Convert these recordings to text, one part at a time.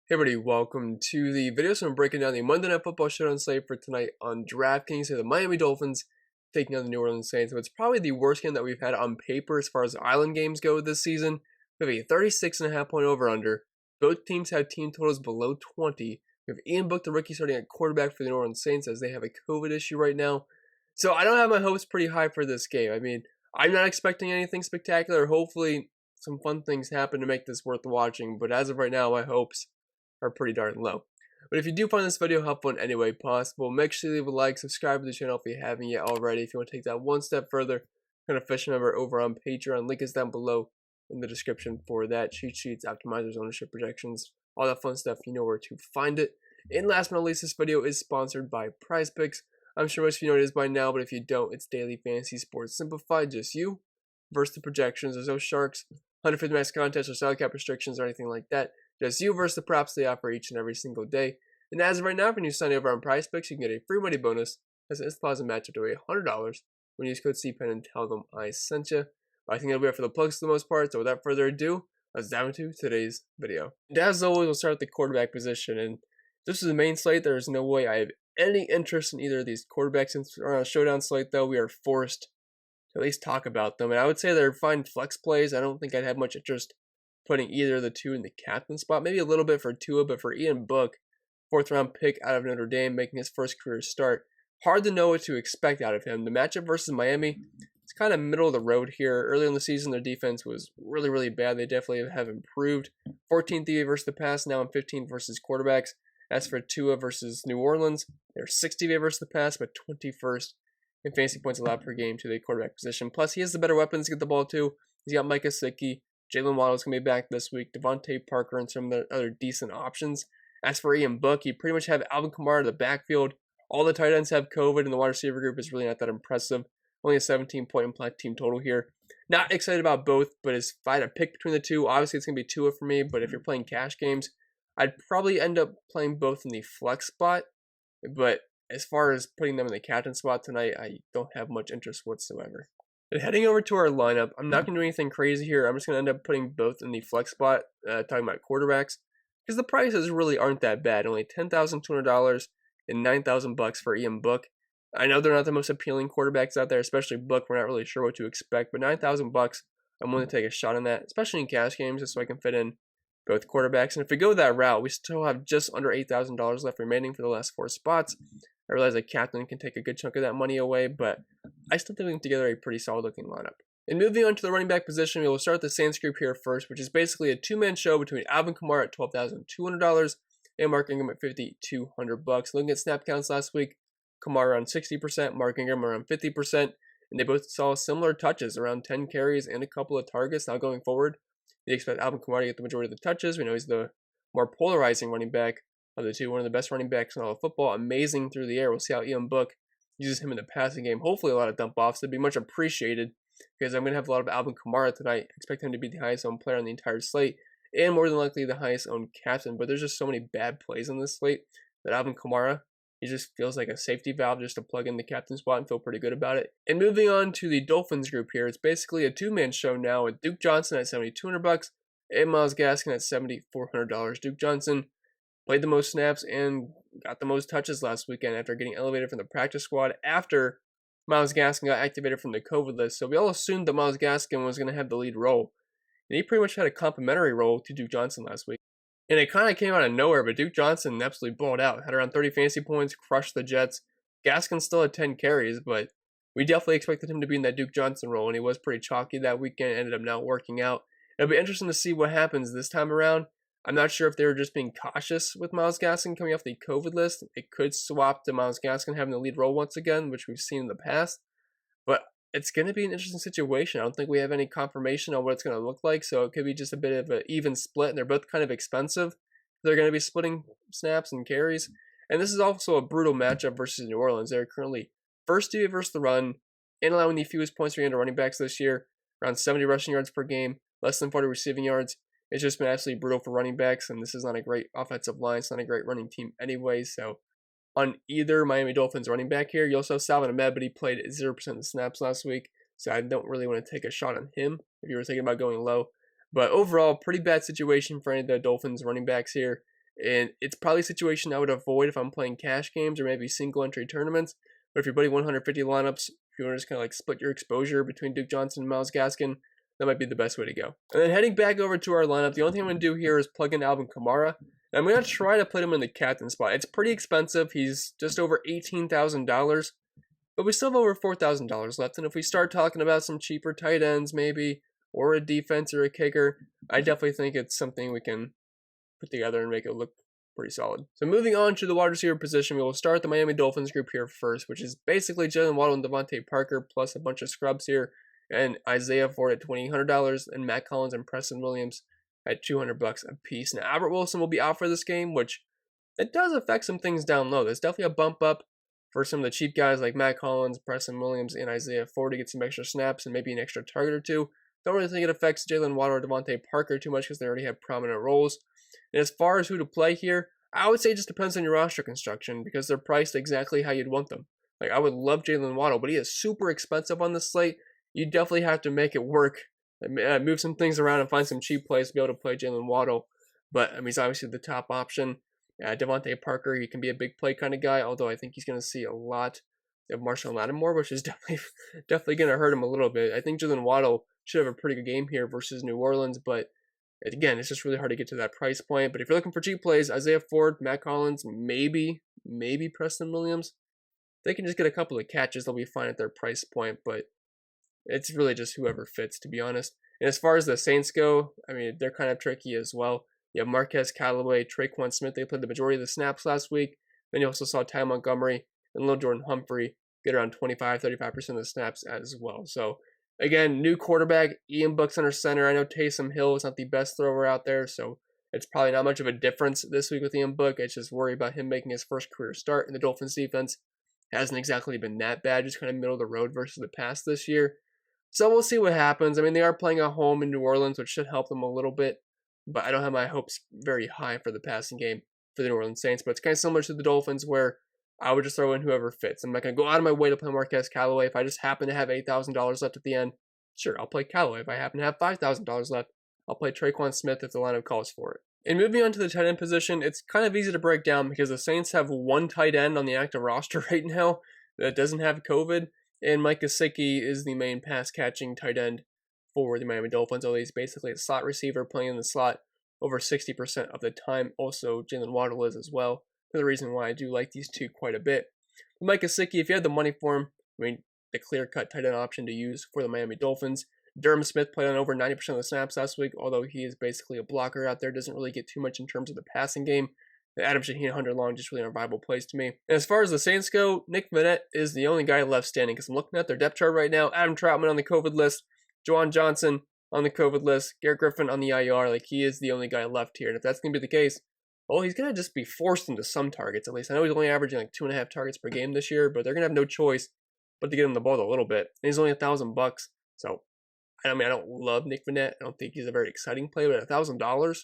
Hey everybody, welcome to the video. So I'm breaking down the Monday Night Football showdown slate for tonight on DraftKings. So the Miami Dolphins taking on the New Orleans Saints. So it's probably the worst game that we've had on paper as far as island games go this season. We have a 36.5-point over-under. Both teams have team totals below 20. We have Ian Book, the rookie, starting at quarterback for the New Orleans Saints as they have a COVID issue right now. So I don't have my hopes pretty high for this game. I mean, I'm not expecting anything spectacular. Hopefully some fun things happen to make this worth watching. But as of right now, my hopes are pretty darn low. But if you do find this video helpful in any way possible, make sure you leave a like, subscribe to the channel if you haven't yet already. If you want to take that one step further, become an official member over on Patreon. Link is down below in the description for that. Cheat sheets, optimizers, ownership projections, all that fun stuff. You know where to find it. And last but not least, this video is sponsored by PrizePicks. I'm sure most of you know what it is by now, but if you don't, it's daily fantasy sports simplified. Just you versus the projections. There's no sharks, 150 max contests, or salary cap restrictions, or anything like that. Just you versus the props they offer each and every single day. And as of right now, when you sign over on PrizePicks, you can get a free money bonus as an instant deposit match up to $100 when you use code CPEN and tell them I sent you. But I think that'll be it for the plugs for the most part. So without further ado, let's dive into today's video. And as always, we'll start at the quarterback position. And this is the main slate. There is no way I have any interest in either of these quarterbacks. Since we're on a showdown slate, though, we are forced to at least talk about them. And I would say they're fine flex plays. I don't think I'd have much interest putting either of the two in the captain spot. Maybe a little bit for Tua, but for Ian Book, 4th round pick out of Notre Dame, making his first career start, hard to know what to expect out of him. The matchup versus Miami, it's kind of middle of the road here. Earlier in the season, their defense was really, really bad. They definitely have improved. 14th DVA versus the pass, now in 15th versus quarterbacks. As for Tua versus New Orleans, they're 6th DVA versus the pass, but 21st in fantasy points allowed per game to the quarterback position. Plus, he has the better weapons to get the ball to. He's got Mike Gesicki. Jalen Waddle's going to be back this week, Devontae Parker, and some of the other decent options. As for Ian Book, you pretty much have Alvin Kamara in the backfield. All the tight ends have COVID, and the wide receiver group is really not that impressive. Only a 17-point implied team total here. Not excited about both, but if I had to pick between the two, obviously it's going to be Tua for me, but if you're playing cash games, I'd probably end up playing both in the flex spot. But as far as putting them in the captain spot tonight, I don't have much interest whatsoever. But heading over to our lineup, I'm not going to do anything crazy here. I'm just going to end up putting both in the flex spot, talking about quarterbacks, because the prices really aren't that bad. Only $10,200 and $9,000 for Ian Book. I know they're not the most appealing quarterbacks out there, especially Book. We're not really sure what to expect, but $9,000, I'm willing to take a shot on that, especially in cash games, just so I can fit in both quarterbacks. And if we go that route, we still have just under $8,000 left remaining for the last 4 spots. I realize a captain can take a good chunk of that money away, but I still think we can together a pretty solid looking lineup. And moving on to the running back position, we will start the Saints group here first, which is basically a two-man show between Alvin Kamara at $12,200 and Mark Ingram at $5,200. Looking at snap counts last week, Kamara around 60%, Mark Ingram around 50%, and they both saw similar touches, around 10 carries and a couple of targets. Now going forward, you expect Alvin Kamara to get the majority of the touches. We know he's the more polarizing running back of the two, one of the best running backs in all of football, amazing through the air. We'll see how Ian Book uses him in the passing game. Hopefully a lot of dump offs. That'd be much appreciated because I'm going to have a lot of Alvin Kamara tonight. I expect him to be the highest owned player on the entire slate and more than likely the highest owned captain. But there's just so many bad plays in this slate that Alvin Kamara, he just feels like a safety valve just to plug in the captain spot and feel pretty good about it. And moving on to the Dolphins group here, it's basically a two-man show now with Duke Johnson at $7,200 and Myles Gaskin at $7,400. Duke Johnson played the most snaps and got the most touches last weekend after getting elevated from the practice squad after Myles Gaskin got activated from the COVID list. So we all assumed that Myles Gaskin was going to have the lead role. And he pretty much had a complimentary role to Duke Johnson last week. And it kind of came out of nowhere, but Duke Johnson absolutely balled out. Had around 30 fantasy points, crushed the Jets. Gaskin still had 10 carries, but we definitely expected him to be in that Duke Johnson role, and he was pretty chalky that weekend. Ended up not working out. It'll be interesting to see what happens this time around. I'm not sure if they were just being cautious with Myles Gaskin coming off the COVID list. It could swap to Myles Gaskin having the lead role once again, which we've seen in the past. But it's going to be an interesting situation. I don't think we have any confirmation on what it's going to look like, so it could be just a bit of an even split, and they're both kind of expensive. They're going to be splitting snaps and carries. And this is also a brutal matchup versus New Orleans. They're currently first DVA versus the run and allowing the fewest points per game to running backs this year, around 70 rushing yards per game, less than 40 receiving yards. It's just been absolutely brutal for running backs, and this is not a great offensive line. It's not a great running team anyway. So on either Miami Dolphins running back here, you also have Salvon Ahmed, but he played 0% of the snaps last week, so I don't really want to take a shot on him if you were thinking about going low. But overall, pretty bad situation for any of the Dolphins running backs here. And it's probably a situation I would avoid if I'm playing cash games or maybe single entry tournaments. But if you're putting 150 lineups, if you want to just kind of like split your exposure between Duke Johnson and Myles Gaskin, that might be the best way to go. And then heading back over to our lineup, the only thing I'm going to do here is plug in Alvin Kamara. And I'm going to try to put him in the captain spot. It's pretty expensive. He's just over $18,000. But we still have over $4,000 left. And if we start talking about some cheaper tight ends maybe, or a defense or a kicker, I definitely think it's something we can put together and make it look pretty solid. So moving on to the wide receiver position, we will start the Miami Dolphins group here first, which is basically Jalen Waddle and Devontae Parker plus a bunch of scrubs here, and Isaiah Ford at $2,800, and Matt Collins and Preston Williams at $200 a piece. Now Albert Wilson will be out for this game, which it does affect some things down low. There's definitely a bump up for some of the cheap guys like Matt Collins, Preston Williams, and Isaiah Ford to get some extra snaps and maybe an extra target or two. Don't really think it affects Jalen Waddle or Devontae Parker too much because they already have prominent roles. And as far as who to play here, I would say it just depends on your roster construction because they're priced exactly how you'd want them. Like, I would love Jalen Waddle, but he is super expensive on this slate. You definitely have to make it work, move some things around and find some cheap plays to be able to play Jalen Waddle. But I mean, he's obviously the top option. Devontae Parker, he can be a big play kind of guy, although I think he's going to see a lot of Marshall Lattimore, which is definitely going to hurt him a little bit. I think Jalen Waddle should have a pretty good game here versus New Orleans, but again, it's just really hard to get to that price point. But if you're looking for cheap plays, Isaiah Ford, Matt Collins, maybe Preston Williams, they can just get a couple of catches. They'll be fine at their price point, but it's really just whoever fits, to be honest. And as far as the Saints go, I mean, they're kind of tricky as well. You have Marquez Callaway, Traquan Smith. They played the majority of the snaps last week. Then you also saw Ty Montgomery and Lil Jordan Humphrey get around 25-35% of the snaps as well. So again, new quarterback, Ian Book's under center. I know Taysom Hill is not the best thrower out there, so it's probably not much of a difference this week with Ian Book. I just worry about him making his first career start, and the Dolphins defense hasn't exactly been that bad, just kind of middle of the road versus the past this year. So we'll see what happens. I mean, they are playing at home in New Orleans, which should help them a little bit, but I don't have my hopes very high for the passing game for the New Orleans Saints. But it's kind of similar to the Dolphins where I would just throw in whoever fits. I'm not going to go out of my way to play Marquez Callaway. If I just happen to have $8,000 left at the end, sure, I'll play Callaway. If I happen to have $5,000 left, I'll play Traquan Smith if the lineup calls for it. And moving on to the tight end position, it's kind of easy to break down because the Saints have one tight end on the active roster right now that doesn't have COVID, and Mike Gesicki is the main pass-catching tight end for the Miami Dolphins, although he's basically a slot receiver playing in the slot over 60% of the time. Also, Jalen Waddle is as well. The reason why I do like these two quite a bit. But Mike Gesicki, if you had the money for him, I mean, the clear-cut tight end option to use for the Miami Dolphins. Durham Smith played on over 90% of the snaps last week, although he is basically a blocker out there, doesn't really get too much in terms of the passing game. Adam Shaheen, Hunter Long, just really aren't viable plays to me. And as far as the Saints go, Nick Vannett is the only guy left standing because I'm looking at their depth chart right now. Adam Troutman on the COVID list, Juwan Johnson on the COVID list, Garrett Griffin on the IR. Like, he is the only guy left here. And if that's going to be the case, well, he's going to just be forced into some targets, at least. I know he's only averaging like 2.5 targets per game this year, but they're going to have no choice but to get him the ball a little bit. And he's only $1,000. So, I mean, I don't love Nick Vannett. I don't think he's a very exciting player, but $1,000, if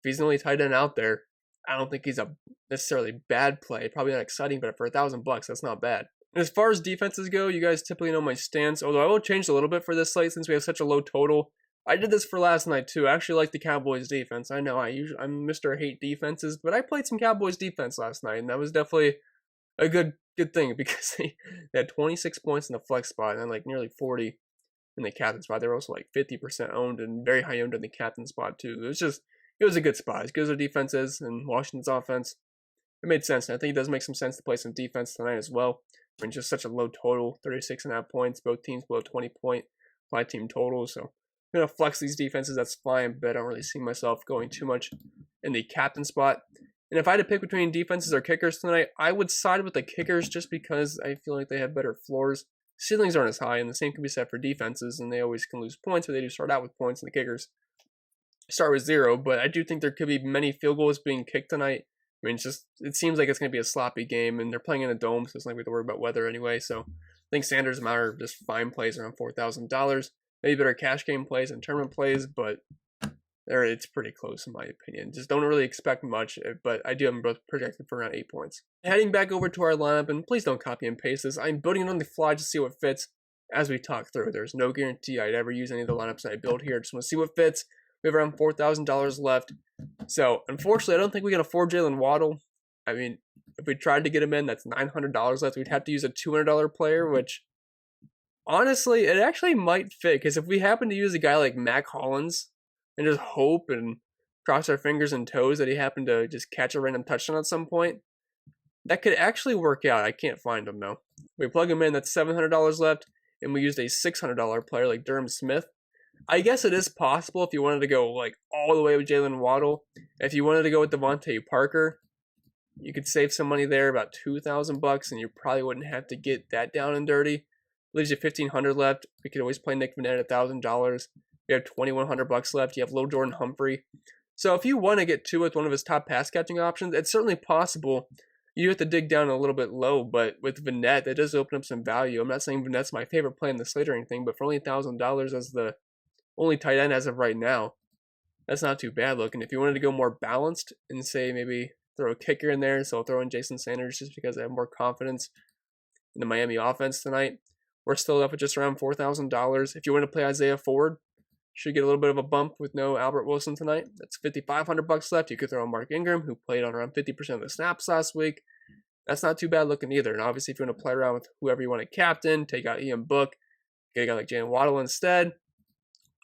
he's the only tight end out there, I don't think he's a necessarily bad play. Probably not exciting, but for $1,000, that's not bad. And as far as defenses go, you guys typically know my stance, although I will change a little bit for this slate since we have such a low total. I did this for last night too. I actually like the Cowboys defense. I know I'm Mr. Hate defenses, but I played some Cowboys defense last night, and that was definitely a good thing because they had 26 points in the flex spot and then like nearly 40 in the captain spot. They were also like 50% owned and very high owned in the captain spot too. It was a good spot. As good as their defense is and Washington's offense, it made sense. And I think it does make some sense to play some defense tonight as well. I mean, just such a low total, 36.5 points. Both teams below 20-point team totals. So I'm going to flex these defenses. That's fine, but I don't really see myself going too much in the captain spot. And if I had to pick between defenses or kickers tonight, I would side with the kickers just because I feel like they have better floors. Ceilings aren't as high, and the same can be said for defenses, and they always can lose points, but they do start out with points, and the kickers start with 0. But I do think there could be many field goals being kicked tonight. I mean, it seems like it's going to be a sloppy game, and they're playing in a dome, so it's not like we have to worry about weather anyway. So I think Sanders and Meyer are just fine plays around $4,000. Maybe better cash game plays and tournament plays, but it's pretty close in my opinion. Just don't really expect much, but I do have them both projected for around 8 points. Heading back over to our lineup, and please don't copy and paste this. I'm building it on the fly to see what fits as we talk through. There's no guarantee I'd ever use any of the lineups that I build here. I just want to see what fits. We have around $4,000 left. So, unfortunately, I don't think we can afford Jalen Waddle. I mean, if we tried to get him in, that's $900 left. We'd have to use a $200 player, which, honestly, it actually might fit. Because if we happen to use a guy like Mac Hollins and just hope and cross our fingers and toes that he happened to just catch a random touchdown at some point, that could actually work out. I can't find him, though. We plug him in, that's $700 left, and we used a $600 player like Durham Smith. I guess it is possible if you wanted to go like all the way with Jalen Waddle. If you wanted to go with Devontae Parker, you could save some money there, about $2,000, and you probably wouldn't have to get that down and dirty. Leaves you $1,500 left. We could always play Nick Vannett at $1,000. You have $2,100 left. You have Lil Jordan Humphrey. So if you want to get Tua with one of his top pass catching options, it's certainly possible. You have to dig down a little bit low, but with Vannett, that does open up some value. I'm not saying Vannett's my favorite play in the slate or anything, but for only $1,000 as the only tight end as of right now, that's not too bad looking. If you wanted to go more balanced and say maybe throw a kicker in there, so I'll throw in Jason Sanders just because I have more confidence in the Miami offense tonight, we're still left with just around $4,000. If you want to play Isaiah Ford, should get a little bit of a bump with no Albert Wilson tonight. That's $5,500 left. You could throw in Mark Ingram, who played on around 50% of the snaps last week. That's not too bad looking either. And obviously, if you want to play around with whoever you want to captain, take out Ian Book, get a guy like Jalen Waddle instead,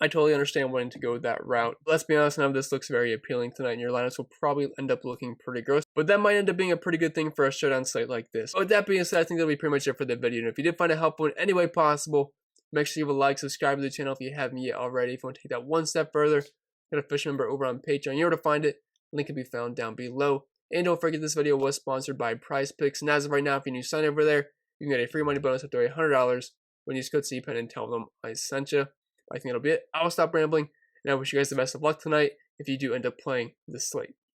I totally understand wanting to go that route. Let's be honest, none of this looks very appealing tonight, and your lineups will probably end up looking pretty gross. But that might end up being a pretty good thing for a showdown slate like this. But with that being said, I think that'll be pretty much it for the video. And if you did find it helpful in any way possible, make sure you give a like, subscribe to the channel if you haven't yet already. If you want to take that one step further, get a official member over on Patreon. You know where to find it. Link can be found down below. And don't forget this video was sponsored by PrizePicks. And as of right now, if you're new sign over there, you can get a free money bonus up to $100 when you use code CPEN and tell them I sent you. I think that'll be it. I'll stop rambling, and I wish you guys the best of luck tonight if you do end up playing this slate.